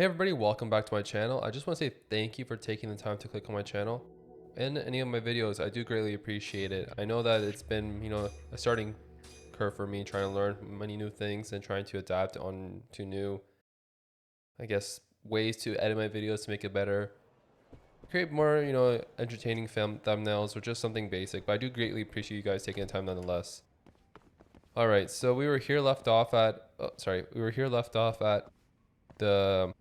Hey everybody, welcome back to my channel. I just want to say thank you for taking the time to click on my channel and any of my videos. I do greatly appreciate it. I know that it's been, a starting curve for me trying to learn many new things and trying to adapt on to new, ways to edit my videos to make it better. Create more, entertaining thumbnails or just something basic, but I do greatly appreciate you guys taking the time nonetheless. All right, so we were here left off at, the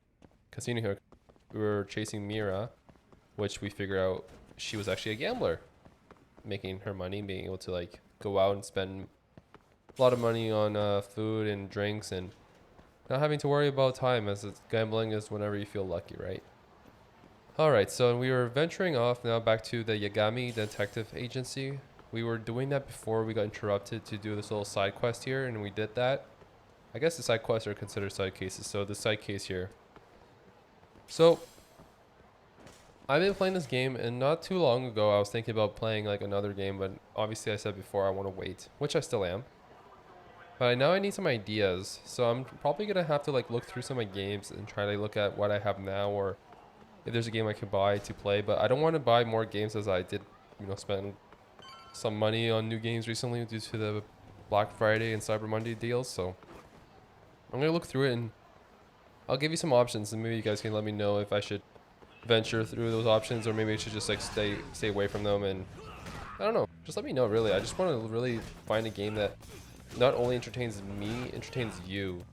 casino here. We were chasing Mira, which we figure out she was actually a gambler, making her money, being able to like go out and spend a lot of money on food and drinks and not having to worry about time, as gambling is whenever you feel lucky, right? All right, so we were venturing off now back to the Yagami Detective Agency. We were doing that before we got interrupted to do this little side quest here, and we did that. I guess the side quests are considered side cases, so the side case here. So, I've been playing this game, and not too long ago I was thinking about playing like another game, but obviously I said before I want to wait, which I still am. But now I need some ideas, so I'm probably gonna have to like look through some of my games and try to look at what I have now, or if there's a game I can buy to play. But I don't want to buy more games as I did, spend some money on new games recently due to the Black Friday and Cyber Monday deals. So I'm gonna look through it and I'll give you some options, and maybe you guys can let me know if I should venture through those options, or maybe I should just like stay away from them. And I don't know, just let me know. Really, I just want to really find a game that not only entertains me, entertains you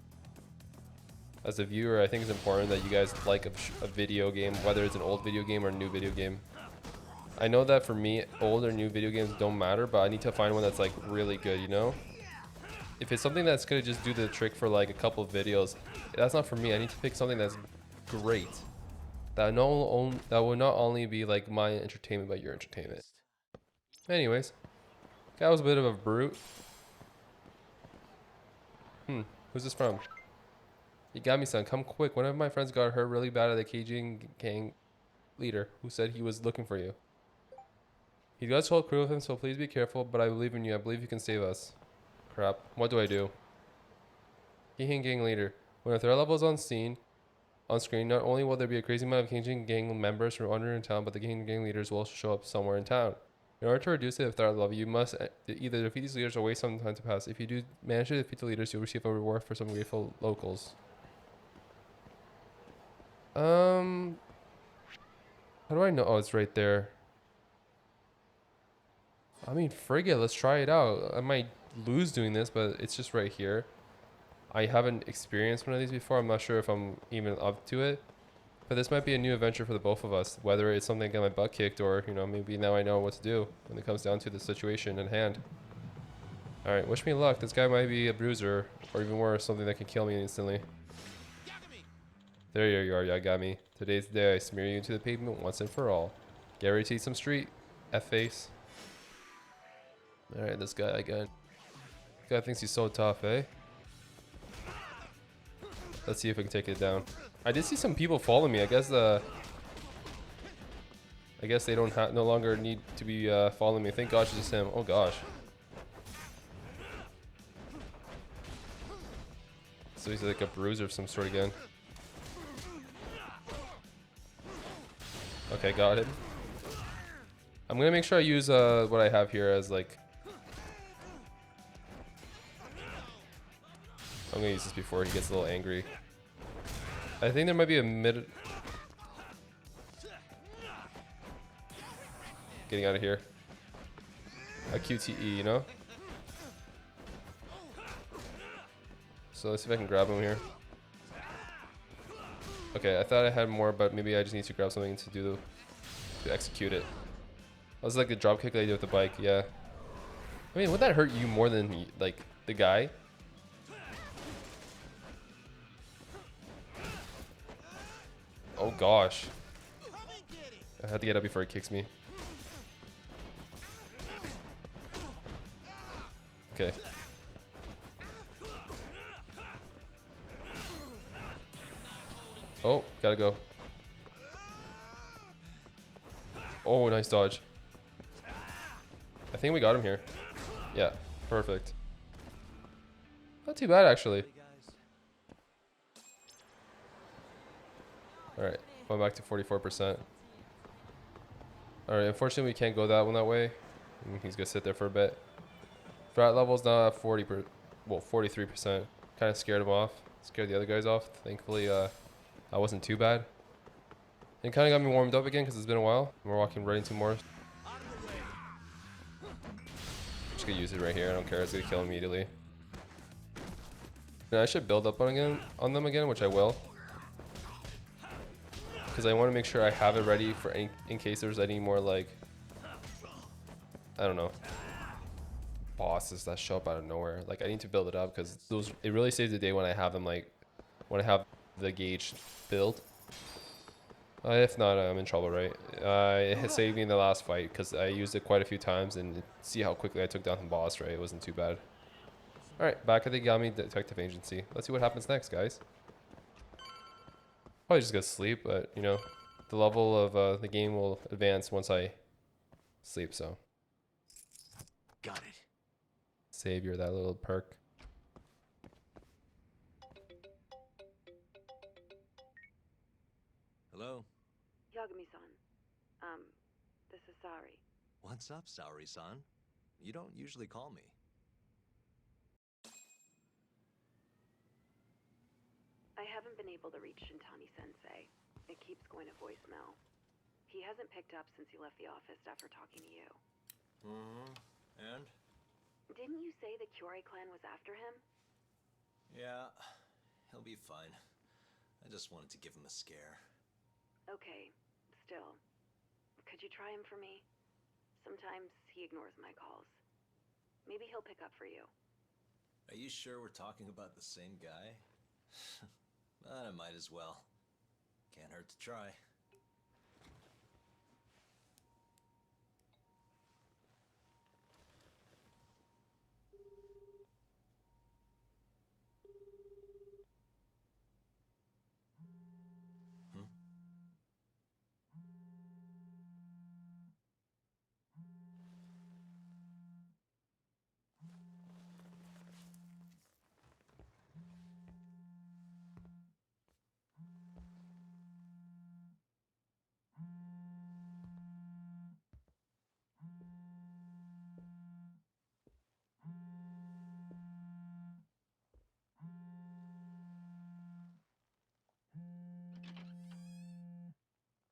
as a viewer. I think it's important that you guys like a video game, whether it's an old video game or a new video game. I know that for me, old or new video games don't matter, but I need to find one that's like really good, if it's something that's gonna just do the trick for like a couple of videos, that's not for me. I need to pick something that's great, that will not only be like my entertainment but your entertainment. Anyways, guy was a bit of a brute. Who's this from? Yagami-san, come quick. One of my friends got hurt really bad at the Keijing gang leader who said he was looking for you. He got his whole crew with him, so please be careful, but I believe in you. I believe you can save us. Crap. What do I do? Keijing gang leader. When a threat level is on screen, not only will there be a crazy amount of Keijing gang members from under in town, but the Keijing gang leaders will also show up somewhere in town. In order to reduce the threat level, you must either defeat these leaders or wait some time to pass. If you do manage to defeat the leaders, you'll receive a reward for some grateful locals. How do I know? Oh, it's right there. I mean, frig it, let's try it out. I might lose doing this, but it's just right here. I haven't experienced one of these before. I'm not sure if I'm even up to it. But this might be a new adventure for the both of us. Whether it's something to get my butt kicked, or, maybe now I know what to do when it comes down to the situation in hand. Alright, wish me luck. This guy might be a bruiser, or even worse, something that can kill me instantly. There you are, Yagami. Today's the day I smear you into the pavement once and for all. Get ready to eat some street, F-face. Alright, this guy again. This guy thinks he's so tough, eh? Let's see if we can take it down. I did see some people follow me. I guess they don't no longer need to be following me. Thank gosh it's just him. Oh gosh. So he's like a bruiser of some sort again. Okay, got him. I'm gonna make sure I use what I have here as like. I'm gonna use this before he gets a little angry. I think there might be a mid. Getting out of here. A QTE, So let's see if I can grab him here. Okay, I thought I had more, but maybe I just need to grab something to execute it. That was like the drop kick that I did with the bike, yeah. I mean, would that hurt you more than like the guy? Oh gosh. I have to get up before he kicks me. Okay. Oh, gotta go. Oh, nice dodge. I think we got him here. Yeah, perfect. Not too bad, actually. Alright, going back to 44%. Alright, unfortunately we can't go that one that way. He's gonna sit there for a bit. Threat level's now at 43%. Kind of scared him off. Scared the other guys off. Thankfully, I wasn't too bad. It kind of got me warmed up again because it's been a while. We're walking right into more. Just gonna use it right here. I don't care. It's gonna kill him immediately. And I should build up on them again, which I will. Because I want to make sure I have it ready for in case there's any more like, I don't know, bosses that show up out of nowhere. Like I need to build it up because it really saves the day when I have them when I have the gauge built. If not, I'm in trouble, right? It saved me in the last fight because I used it quite a few times and see how quickly I took down the boss, right? It wasn't too bad. Alright, back at the Yagami Detective Agency. Let's see what happens next, guys. Probably just go sleep, but, you know, the level of the game will advance once I sleep, so. Got it. Savior, that little perk. Hello? Yagami-san. This is Sari. What's up, Saori-san? You don't usually call me. I haven't been able to reach Shintani-sensei. It keeps going to voicemail. He hasn't picked up since he left the office after talking to you. Mm-hmm. And? Didn't you say the Kyorei clan was after him? Yeah, he'll be fine. I just wanted to give him a scare. Okay, still. Could you try him for me? Sometimes he ignores my calls. Maybe he'll pick up for you. Are you sure we're talking about the same guy? I might as well. Can't hurt to try.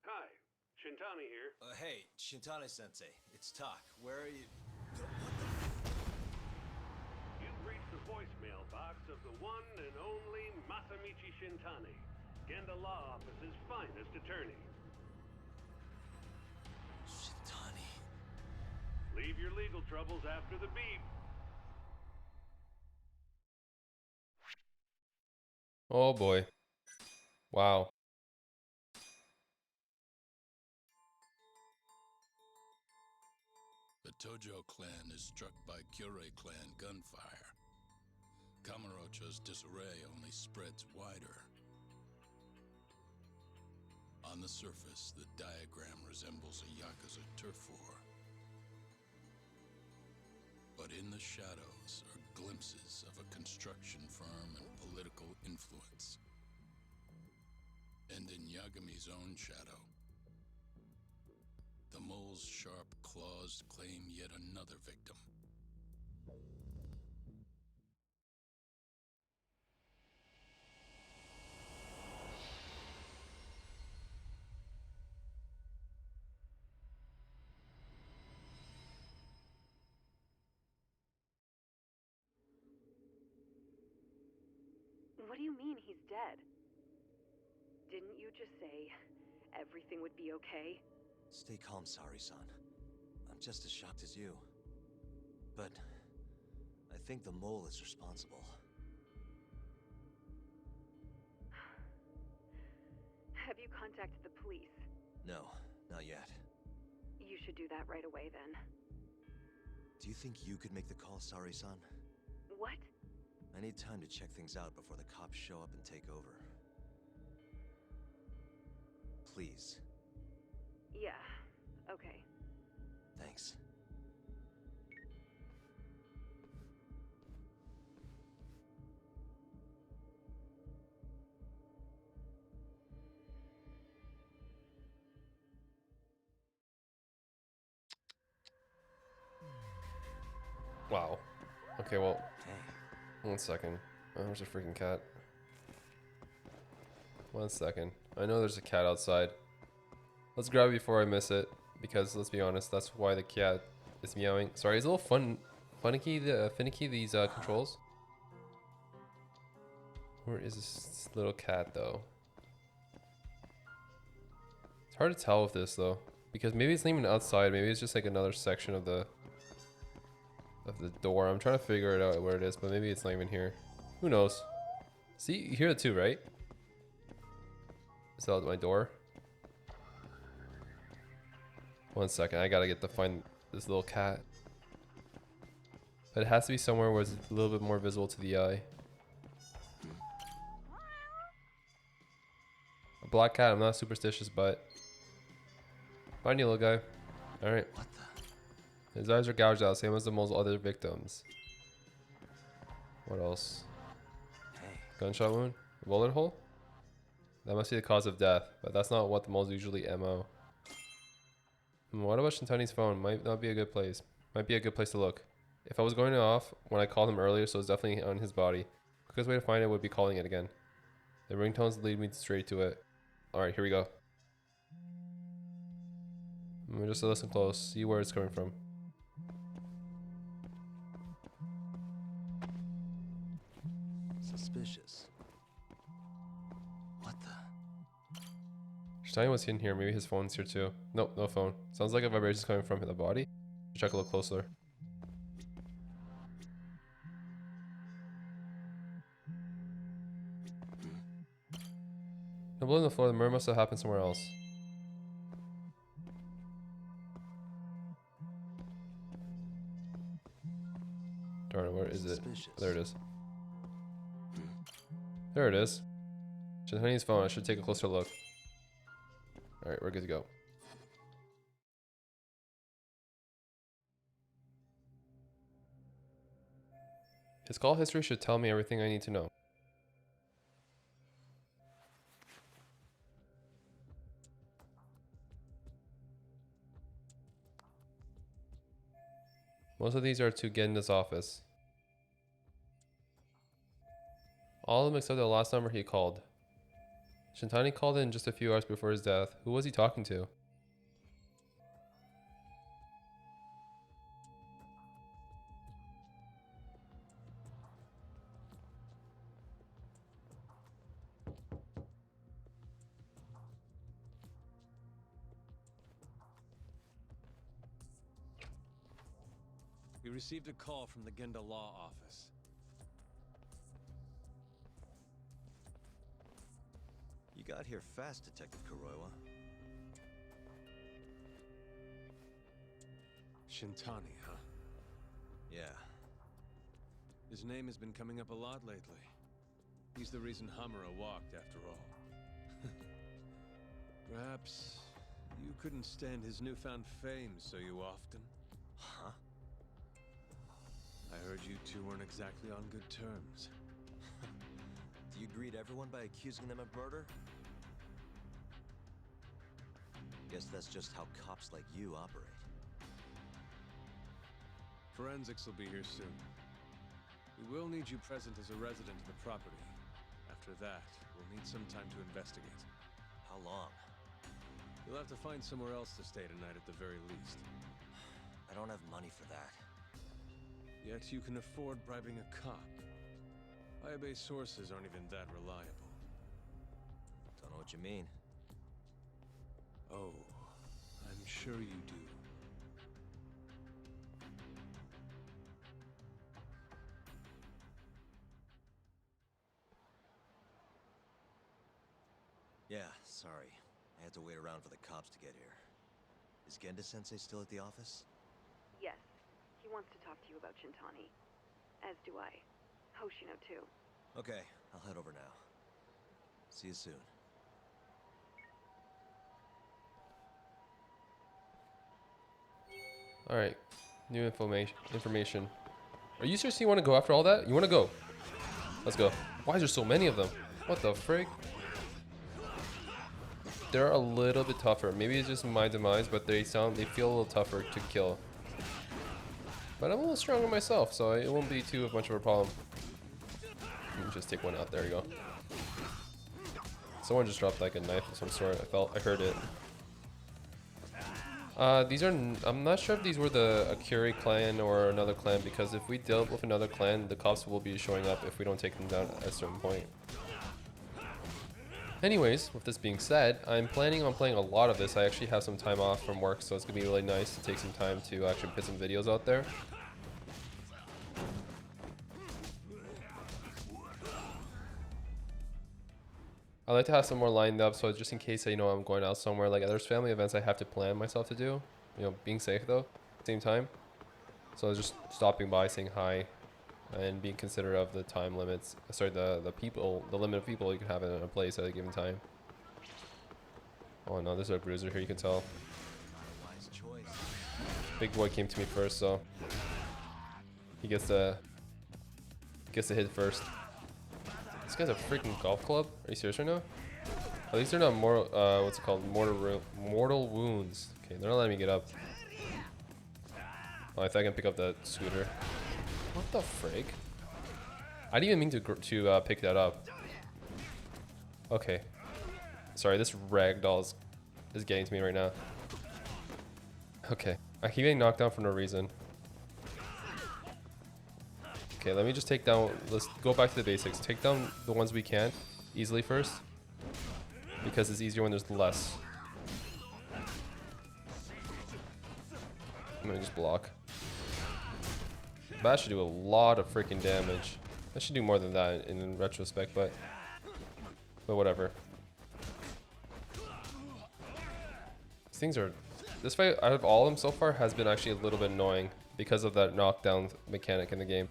Hi, Shintani here. Hey, Shintani-sensei, it's Tak. Where are you? You've reached the voicemail box of the one and only Masamichi Shintani, Genda Law Office's finest attorney. Shintani. Leave your legal troubles after the beep. Oh boy. Wow. The Tojo clan is struck by Kyorei clan gunfire. Kamurocho's disarray only spreads wider. On the surface, the diagram resembles a Yakuza turf war. But in the shadows are glimpses of a construction firm and political influence. And in Yagami's own shadow, the mole's sharp claws claim yet another victim. What do you mean he's dead? Didn't you just say everything would be okay? Stay calm, Saori-san. I'm just as shocked as you. But I think the mole is responsible. Have you contacted the police? No, not yet. You should do that right away then. Do you think you could make the call, Saori-san? What? I need time to check things out before the cops show up and take over. Please. Yeah, okay. Thanks. Wow. Okay, well, Hey, 1 second. Oh, there's a freaking cat. 1 second. I know there's a cat outside. Let's grab it before I miss it, because let's be honest, that's why the cat is meowing. Sorry, it's a little finicky these controls. Where is this little cat though? It's hard to tell with this though, because maybe it's not even outside. Maybe it's just like another section of the door. I'm trying to figure it out where it is, but maybe it's not even here. Who knows? See, you hear it too, right? Is that my door? 1 second, I gotta find this little cat. But it has to be somewhere where it's a little bit more visible to the eye. A black cat, I'm not superstitious, but... Find you, little guy. Alright. what the? His eyes are gouged out, same as the mole's other victims. What else? Hey, Gunshot wound? A bullet hole? That must be the cause of death, but that's not what the moles usually MO. What about Shintani's phone? Might not be a good place. Might be a good place to look. If I was going off when I called him earlier, so it's definitely on his body. Quickest way to find it would be calling it again. The ringtones lead me straight to it. Alright, here we go. Just listen close, see where it's coming from. suspicious. What the? Shintani was in here, maybe his phone's here too. Nope, no phone. Sounds like a vibration is coming from the body. Check a little closer. No blood on the floor, the murder must have happened somewhere else. Darn it, where is it? Suspicious. There it is. There it is. Shintani's phone, I should take a closer look. Alright, we're good to go. His call history should tell me everything I need to know. Most of these are to Genda's office. All of them except the last number he called. Shintani called in just a few hours before his death. Who was he talking to? We received a call from the Genda Law Office. You got here fast, Detective Kuroiwa. Shintani, huh? Yeah. His name has been coming up a lot lately. He's the reason Hamura walked, after all. Perhaps you couldn't stand his newfound fame so you often? Huh? I heard you two weren't exactly on good terms. Do you greet everyone by accusing them of murder? Guess that's just how cops like you operate. Forensics will be here soon. We will need you present as a resident of the property. After that, we'll need some time to investigate. How long? You'll have to find somewhere else to stay tonight at the very least. I don't have money for that. Yet you can afford bribing a cop. Fire-based sources aren't even that reliable. Don't know what you mean. Oh, I'm sure you do. Yeah, sorry. I had to wait around for the cops to get here. Is Genda-sensei still at the office? Yes, he wants to talk to you about Shintani. As do I. Hoshino, too. Okay, I'll head over now. See you soon. Alright, new information. Are you seriously want to go after all that? You want to go? Let's go. Why is there so many of them? What the frig? They're a little bit tougher. Maybe it's just my demise, but they feel a little tougher to kill. But I'm a little stronger myself, so it won't be too much of a problem. Let me just take one out. There you go. Someone just dropped like a knife of some sort. I heard it. These are, I'm not sure if these were the Akuri clan or another clan, because if we deal with another clan, the cops will be showing up if we don't take them down at a certain point. Anyways, with this being said, I'm planning on playing a lot of this. I actually have some time off from work, so it's gonna be really nice to take some time to actually put some videos out there. I like to have some more lined up, so just in case I'm going out somewhere. Like there's family events I have to plan myself to do. Being safe though, at the same time. So just stopping by, saying hi, and being considerate of the time limits. Sorry, the limit of people you can have in a place at a given time. Oh no, there's a bruiser here. You can tell. Wise choice. Big boy came to me first, so he gets to hit first. This guy's a freaking golf club? Are you serious right now? At least they're not mortal, what's it called? Mortal wounds. Okay, they're not letting me get up. Oh, I thought I can pick up that scooter. What the frig? I didn't even mean to pick that up. Okay. Sorry, this ragdoll is getting to me right now. Okay. I keep getting knocked down for no reason. Okay, let me just take down, let's go back to the basics. Take down the ones we can easily first, because it's easier when there's less. I'm gonna just block. That should do a lot of freaking damage. That should do more than that in retrospect, but whatever. These things are, this fight out of all of them so far has been actually a little bit annoying because of that knockdown mechanic in the game.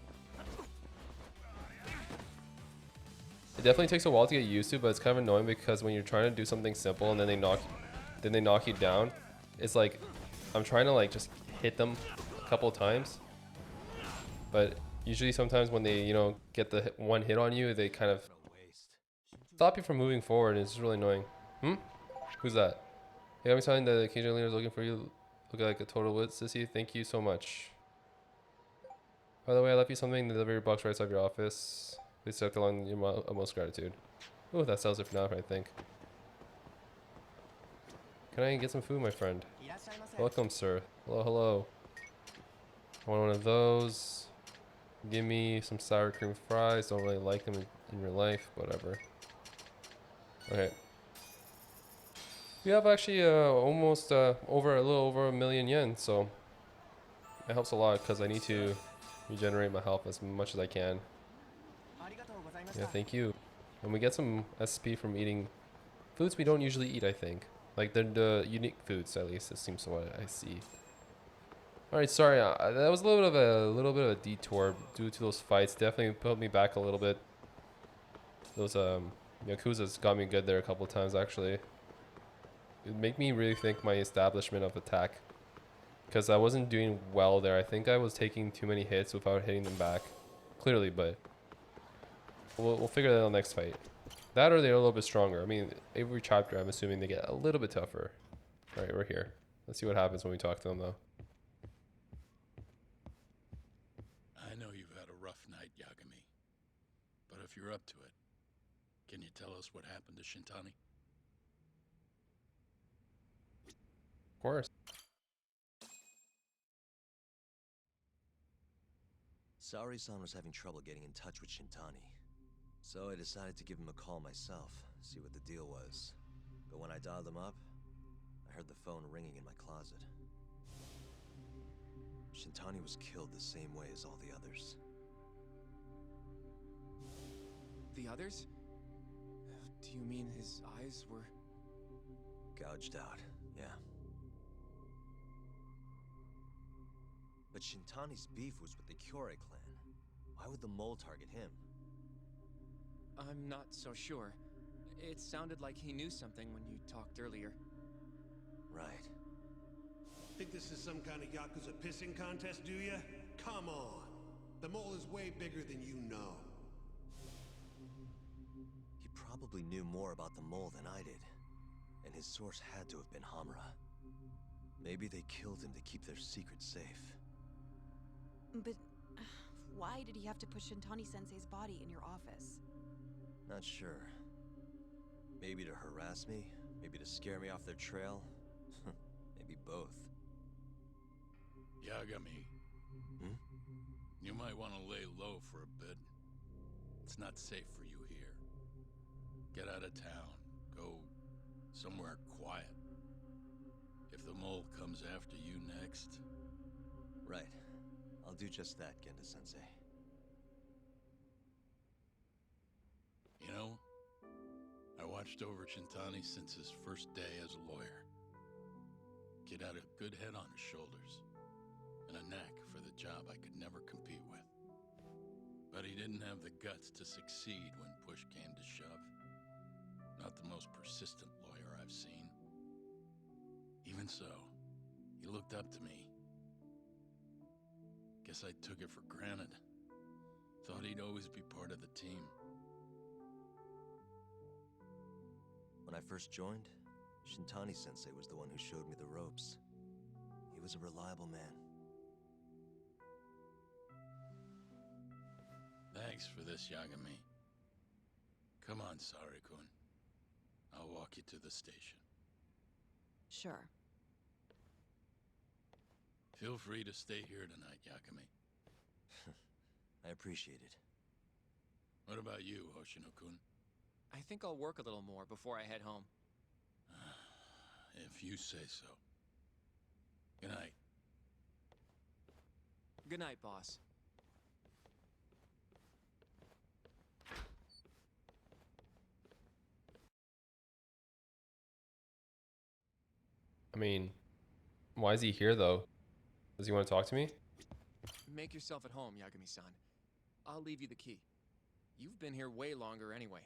It definitely takes a while to get used to, but it's kind of annoying because when you're trying to do something simple and then they knock you down, it's like I'm trying to like just hit them a couple of times, but usually sometimes when they get the one hit on you, they kind of stop you from moving forward, and it's just really annoying. Who's that? Hey, I'm telling the occasional leader's looking for you. Look like a total wit, sissy. Thank you so much. By the way, I left you something in the delivery box right outside your office. Please accept along your utmost gratitude. Oh, that sells it for now, I think. Can I get some food, my friend? Welcome, sir. Hello, hello. I want one of those. Give me some sour cream fries. Don't really like them in real life. Whatever. Okay. We have actually almost a little over 1,000,000 yen, so it helps a lot because I need to regenerate my health as much as I can. Yeah, thank you. And we get some SP from eating foods we don't usually eat, I think. Like the unique foods, at least. It seems what I see. All right, sorry. That was a little bit of a detour due to those fights. Definitely put me back a little bit. Those Yakuza's got me good there a couple of times, actually. It made me really think my establishment of attack, because I wasn't doing well there. I think I was taking too many hits without hitting them back, clearly, but we'll figure that out next fight. That or they're a little bit stronger. I mean, every chapter I'm assuming they get a little bit tougher. All right, we're here. Let's see what happens when we talk to them, though. I know you've had a rough night, Yagami. But if you're up to it, can you tell us what happened to Shintani? Of course. Saori-san was having trouble getting in touch with Shintani. So I decided to give him a call myself, see what the deal was. But when I dialed him up, I heard the phone ringing in my closet. Shintani was killed the same way as all the others. The others? Do you mean his eyes were... Gouged out, yeah. But Shintani's beef was with the Kyorei clan. Why would the mole target him? I'm not so sure. It sounded like he knew something when you talked earlier. Right. Think this is some kind of Yakuza pissing contest, do ya? Come on! The mole is way bigger than you know. He probably knew more about the mole than I did. And his source had to have been Hamura. Maybe they killed him to keep their secret safe. But why did he have to put Shintani-sensei's body in your office? Not sure. Maybe to harass me? Maybe to scare me off their trail? Maybe both. Yagami, Hmm? you might want to lay low for a bit. It's not safe for you here. Get out of town. Go somewhere quiet. If the mole comes after you next... Right. I'll do just that, Genda-sensei. You know, I watched over Shintani since his first day as a lawyer. Kid had a good head on his shoulders, and a knack for the job I could never compete with. But he didn't have the guts to succeed when push came to shove. Not the most persistent lawyer I've seen. Even so, he looked up to me. Guess I took it for granted. Thought he'd always be part of the team. When I first joined, Shintani-sensei was the one who showed me the ropes. He was a reliable man. Thanks for this, Yagami. Come on, Sari-kun. I'll walk you to the station. Sure. Feel free to stay here tonight, Yagami. I appreciate it. What about you, Hoshino-kun? I think I'll work a little more before I head home. If you say so. Good night. Good night, boss. I mean, why is he here though? Does he want to talk to me? Make yourself at home, Yagami-san. I'll leave you the key. You've been here way longer anyway.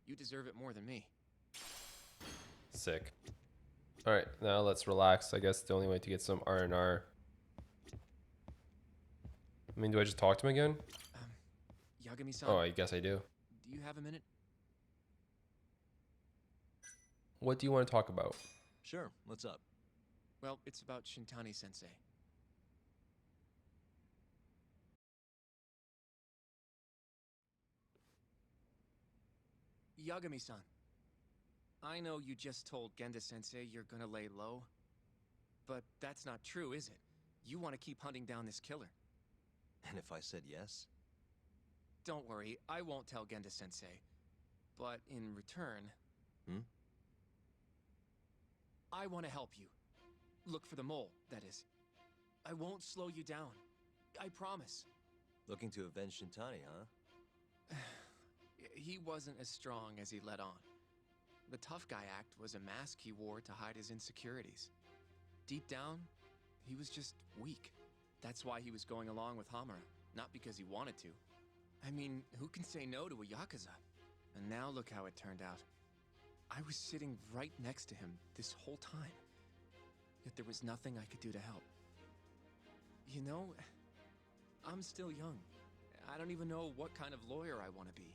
You deserve it more than me. Sick. All right, now let's relax. I guess the only way to get some R&R. I mean, do I just talk to him again? Yagami-san. Oh, I guess I do. Do you have a minute? What do you want to talk about? Sure, what's up? Well, it's about Shintani-sensei. Yagami-san. I know you just told Genda-sensei you're gonna lay low. But that's not true, is it? You want to keep hunting down this killer. And if I said yes? Don't worry, I won't tell Genda-sensei. But in return... I want to help you. Look for the mole, that is. I won't slow you down. I promise. Looking to avenge Shintani, huh? He wasn't as strong as he let on. The tough guy act was a mask he wore to hide his insecurities. Deep down, he was just weak. That's why he was going along with Hamura, not because he wanted to. I mean, who can say no to a Yakuza? And now look how it turned out. I was sitting right next to him this whole time. Yet there was nothing I could do to help. You know, I'm still young. I don't even know what kind of lawyer I want to be.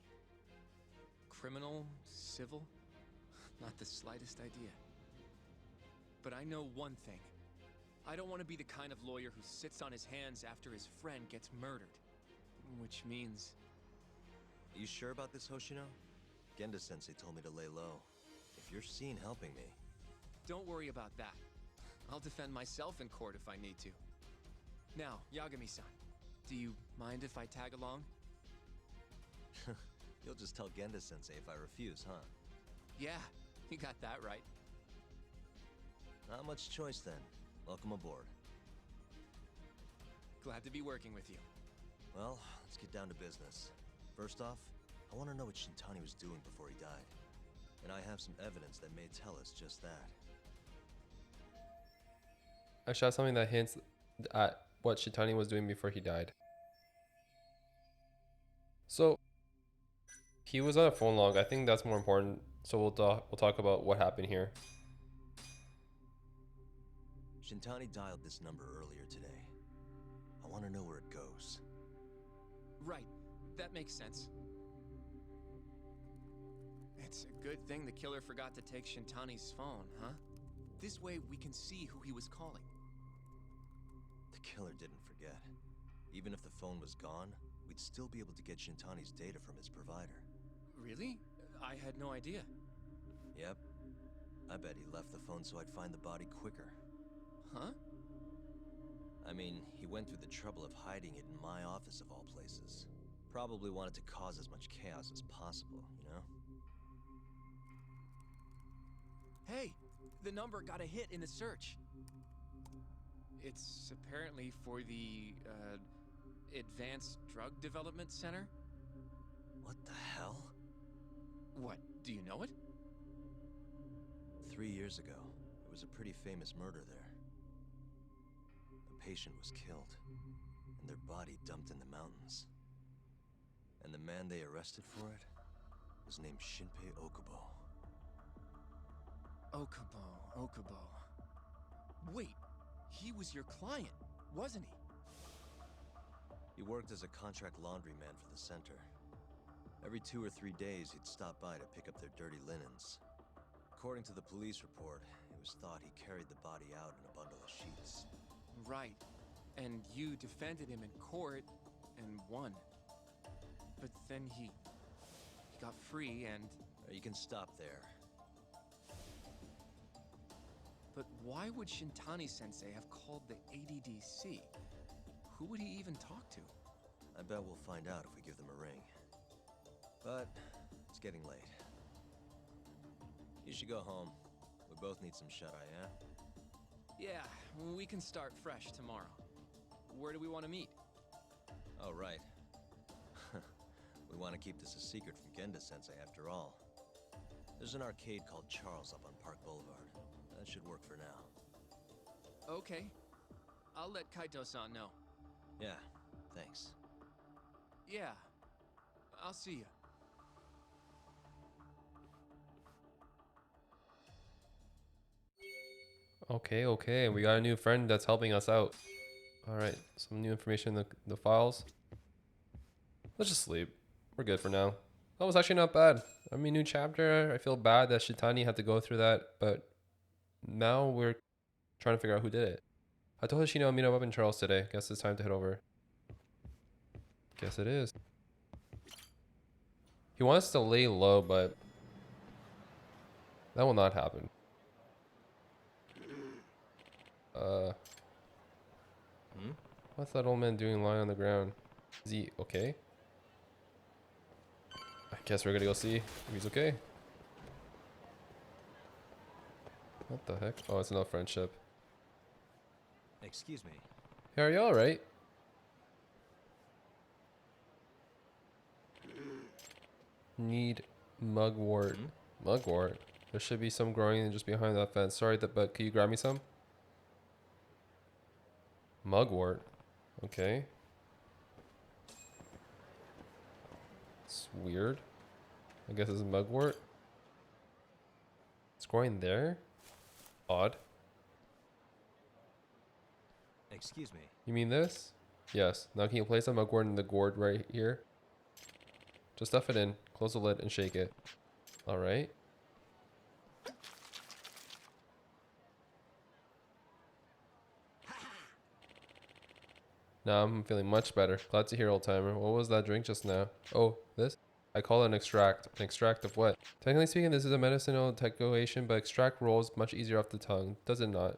Criminal? Civil? Not the slightest idea. But I know one thing. I don't want to be the kind of lawyer who sits on his hands after his friend gets murdered. Which means... Are you sure about this, Hoshino? Genda-sensei told me to lay low. If you're seen helping me... Don't worry about that. I'll defend myself in court if I need to. Now, Yagami-san, do you mind if I tag along? You'll just tell Genda-sensei if I refuse, huh? Yeah, you got that right. Not much choice then. Welcome aboard. Glad to be working with you. Well, let's get down to business. First off, I want to know what Shintani was doing before he died. And I have some evidence that may tell us just that. I shot something that hints at what Shintani was doing before he died. So he was on a phone log. I think that's more important. So we'll talk about what happened here. Shintani dialed this number earlier today. I want to know where it goes. Right, that makes sense. It's a good thing the killer forgot to take Shintani's phone, huh? This way we can see who he was calling. The killer didn't forget. Even if the phone was gone, we'd still be able to get Shintani's data from his provider. Really? I had no idea. Yep. I bet he left the phone so I'd find the body quicker. Huh? I mean, he went through the trouble of hiding it in my office of all places. Probably wanted to cause as much chaos as possible, you know? Hey, the number got a hit in the search. It's apparently for the, Advanced Drug Development Center? What the hell? What, do you know it? 3 years ago, there was a pretty famous murder there. A patient was killed, and their body dumped in the mountains. And the man they arrested for it was named Shinpei Okubo. Okubo. Wait, he was your client, wasn't he? He worked as a contract laundryman for the center. Every 2 or 3 days, he'd stop by to pick up their dirty linens. According to the police report, it was thought he carried the body out in a bundle of sheets. Right. And you defended him in court and won. But then he got free and... You can stop there. But why would Shintani-sensei have called the ADDC? Who would he even talk to? I bet we'll find out if we give them a ring. But it's getting late. You should go home. We both need some shut-eye, yeah? Yeah, we can start fresh tomorrow. Where do we want to meet? Oh, right. We want to keep this a secret from Genda-sensei after all. There's an arcade called Charles up on Park Boulevard. That should work for now. Okay. I'll let Kaito-san know. Yeah, thanks. Yeah. I'll see you. Okay. We got a new friend that's helping us out. Alright, some new information in the files. Let's just sleep. We're good for now. That was actually not bad. I mean, new chapter. I feel bad that Shitani had to go through that, but now we're trying to figure out who did it. I told Hoshino I'll meet up in Charles today. Guess it's time to head over. Guess it is. He wants to lay low, but that will not happen. What's that old man doing lying on the ground? Is he okay? I guess we're gonna go see if he's okay. What the heck? Oh, it's another friendship. Excuse me. Hey, are you alright? Need mugwort. Mugwort? There should be some growing just behind that fence. Sorry, but can you grab me some? Mugwort. Okay. It's weird. I guess it's mugwort. It's growing there? Odd. Excuse me. You mean this? Yes. Now can you place a mugwort in the gourd right here? Just stuff it in, close the lid, and shake it. Alright. Now I'm feeling much better. Glad to hear, old timer. What was that drink just now? Oh, this? I call it an extract. An extract of what? Technically speaking, this is a medicinal technoation, but extract rolls much easier off the tongue, does it not?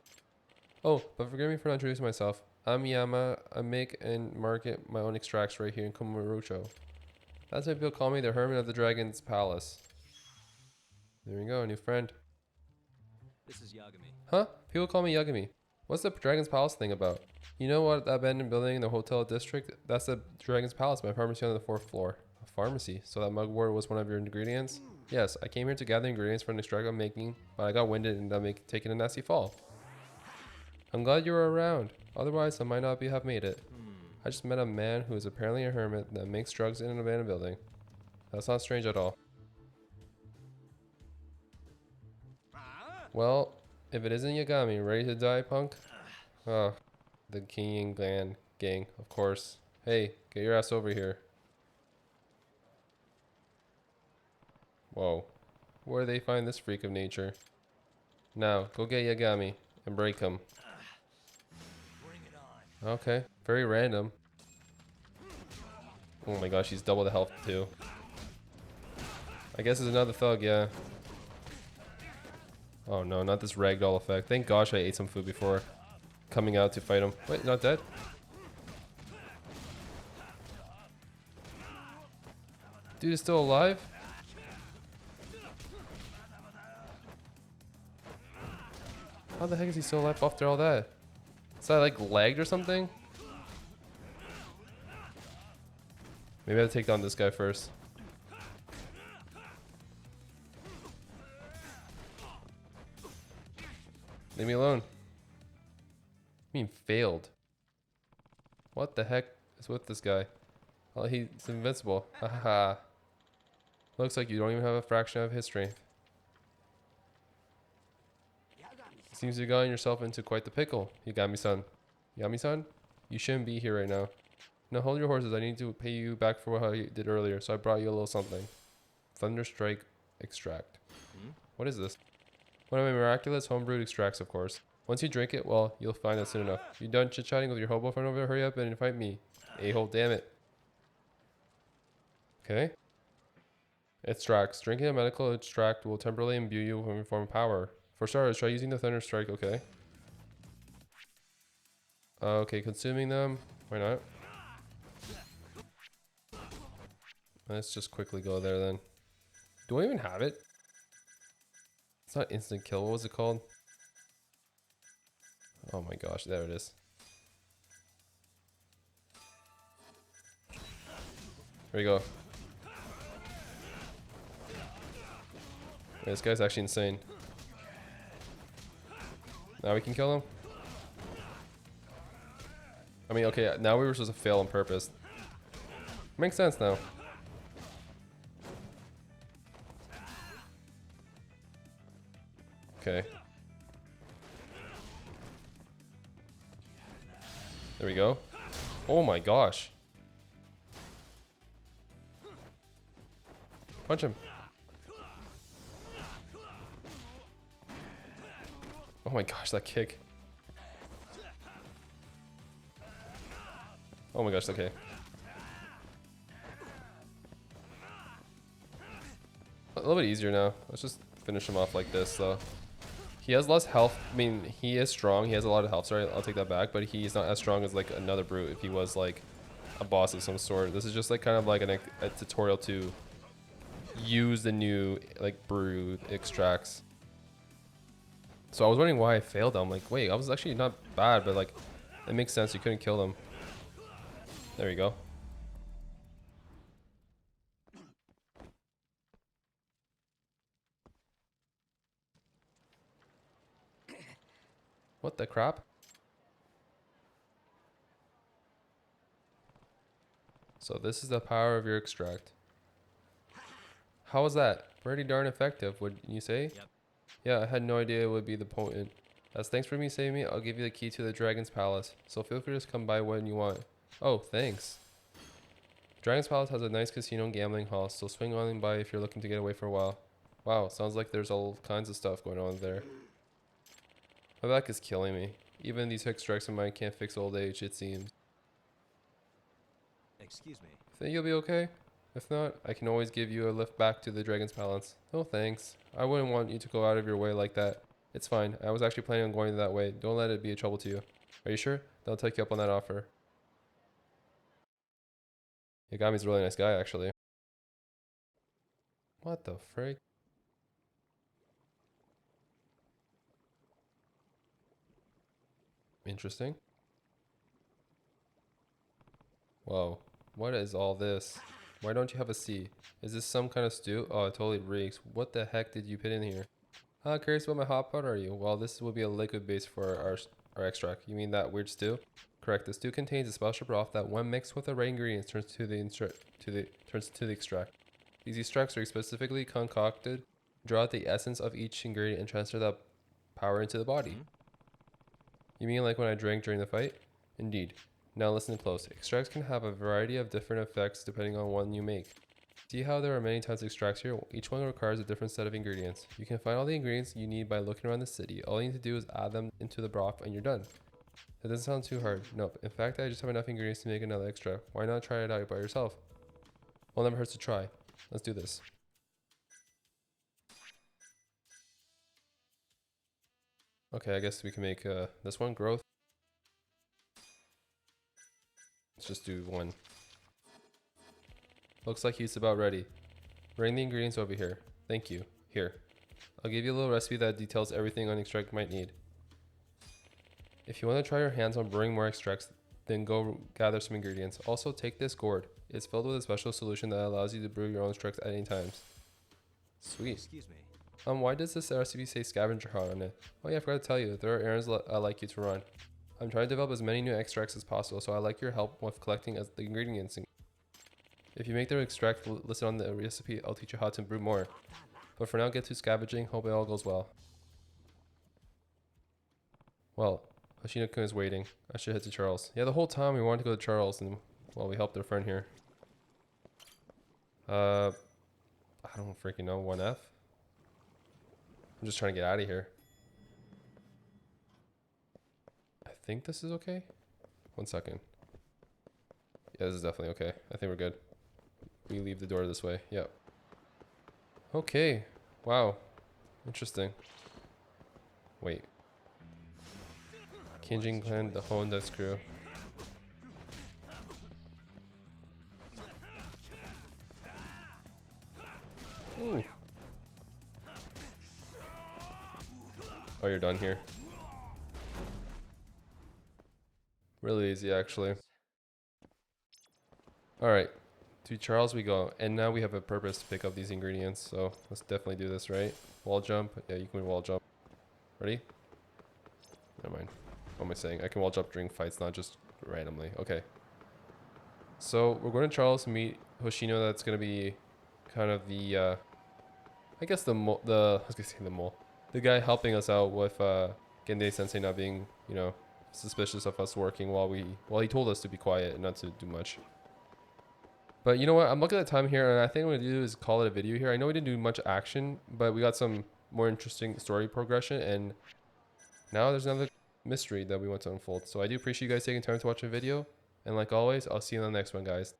Oh, but forgive me for not introducing myself. I'm Yama. I make and market my own extracts right here in Kamurocho. That's why people call me the Hermit of the Dragon's Palace. There we go, new friend. This is Yagami. Huh? People call me Yagami. What's the Dragon's Palace thing about? You know what, that abandoned building in the hotel district? That's the Dragon's Palace, my pharmacy on the 4th floor. A pharmacy? So that mugwort was one of your ingredients? Yes, I came here to gather ingredients for an extract I'm making, but I got winded and I'm taking a nasty fall. I'm glad you were around. Otherwise, I might not have made it. I just met a man who is apparently a hermit that makes drugs in an abandoned building. That's not strange at all. Well, if it isn't Yagami, ready to die, punk? Oh, the King and gang, of course. Hey, get your ass over here. Whoa, where do they find this freak of nature? Now, go get Yagami and break him. Bring it on. Okay, very random. Oh my gosh, he's double the health too. I guess it's another thug, yeah. Oh no, not this ragdoll effect. Thank gosh I ate some food before coming out to fight him. Wait, not dead? Dude is still alive? How the heck is he still alive after all that? Is that like lagged or something? Maybe I have to take down this guy first. Leave me alone. I mean, failed. What the heck is with this guy? Oh, he's invincible. Haha. Looks like you don't even have a fraction of his strength. Seems you've gotten yourself into quite the pickle, Yagami-san. Yagami-san? You shouldn't be here right now. Now hold your horses. I need to pay you back for what I did earlier, so I brought you a little something. Thunderstrike extract. What is this? One of my miraculous homebrewed extracts, of course. Once you drink it, well, you'll find out soon enough. You done chit-chatting with your hobo friend over there? Hurry up and invite me. A-hole, damn it. Okay. Extracts. Drinking a medical extract will temporarily imbue you with inform power. For starters, try using the Thunder Strike, okay. Okay, consuming them. Why not? Let's just quickly go there then. Do I even have it? It's not instant kill. What was it called? Oh my gosh, there it is. There you go. This guy's actually insane. Now we can kill him? I mean, okay, now we were supposed to fail on purpose. Makes sense now. Okay. There we go. Oh my gosh. Punch him. Oh my gosh, that kick. Oh my gosh, okay. A little bit easier now. Let's just finish him off like this, though. He has less health. I mean, he is strong. He has a lot of health. Sorry, I'll take that back. But he's not as strong as like another brute if he was like a boss of some sort. This is just like kind of like a tutorial to use the new like brute extracts. So I was wondering why I failed. I'm like, wait, I was actually not bad, but like, it makes sense. You couldn't kill them. There you go. What the crap? So this is the power of your extract. How was that? Pretty darn effective, would you say? Yep. Yeah, I had no idea it would be the potent. As thanks for me saving me, I'll give you the key to the Dragon's Palace. So feel free to just come by when you want. Oh, thanks. Dragon's Palace has a nice casino and gambling hall, so swing on by if you're looking to get away for a while. Wow, sounds like there's all kinds of stuff going on there. My back is killing me. Even these extracts of mine can't fix old age, it seems. Excuse me. Think you'll be okay? If not, I can always give you a lift back to the Dragon's Palace. Oh, thanks. I wouldn't want you to go out of your way like that. It's fine. I was actually planning on going that way. Don't let it be a trouble to you. Are you sure? They'll take you up on that offer. Yagami's a really nice guy, actually. What the frick? Interesting. Whoa. What is all this? Why don't you have a C? Is this some kind of stew? Oh, it totally reeks. What the heck did you put in here? Curious about my hot pot, are you? Well, this will be a liquid base for our extract. You mean that weird stew? Correct. The stew contains a special broth that, when mixed with the right ingredients, turns to the extract. These extracts are specifically concocted, draw out the essence of each ingredient, and transfer that power into the body. You mean like when I drank during the fight? Indeed. Now listen close. Extracts can have a variety of different effects depending on one you make. See how there are many types of extracts here? Each one requires a different set of ingredients. You can find all the ingredients you need by looking around the city. All you need to do is add them into the broth and you're done. That doesn't sound too hard. Nope. In fact, I just have enough ingredients to make another extract. Why not try it out by yourself? Well, never hurts to try. Let's do this. Okay, I guess we can make this one growth. Let's just do one. Looks like he's about ready. Bring the ingredients over here. Thank you. Here. I'll give you a little recipe that details everything an extract might need. If you want to try your hands on brewing more extracts, then go gather some ingredients. Also, take this gourd. It's filled with a special solution that allows you to brew your own extracts at any time. Sweet. Excuse me. Why does this recipe say scavenger hunt on it? Oh yeah, I forgot to tell you, there are errands I'd like you to run. I'm trying to develop as many new extracts as possible, so I'd like your help with collecting the ingredients. If you make the extract listed on the recipe, I'll teach you how to brew more. But for now, get to scavenging. Hope it all goes well. Well, Hoshino-kun is waiting. I should head to Charles. Yeah, the whole time we wanted to go to Charles, and well, we helped our friend here. I don't freaking know. 1F? I'm just trying to get out of here. I think this is okay. 1 second. Yeah, this is definitely okay. I think we're good. We leave the door this way. Yep. Okay. Wow. Interesting. Wait. Kinjin clan, the Honda's crew. Ooh. Oh, you're done here. Really easy, actually. Alright. To Charles we go. And now we have a purpose to pick up these ingredients. So let's definitely do this, right? Wall jump. Yeah, you can wall jump. Ready? Never mind. What am I saying? I can wall jump during fights, not just randomly. Okay. So we're going to Charles to meet Hoshino. That's going to be kind of the, I guess I was going to say the mole. The guy helping us out with Gende Sensei not being, you know, suspicious of us working while he told us to be quiet and not to do much. But you know what? I'm looking at the time here, and I think what I'm going to do is call it a video here. I know we didn't do much action, but we got some more interesting story progression, and now there's another mystery that we want to unfold. So I do appreciate you guys taking time to watch the video, and like always, I'll see you in the next one, guys.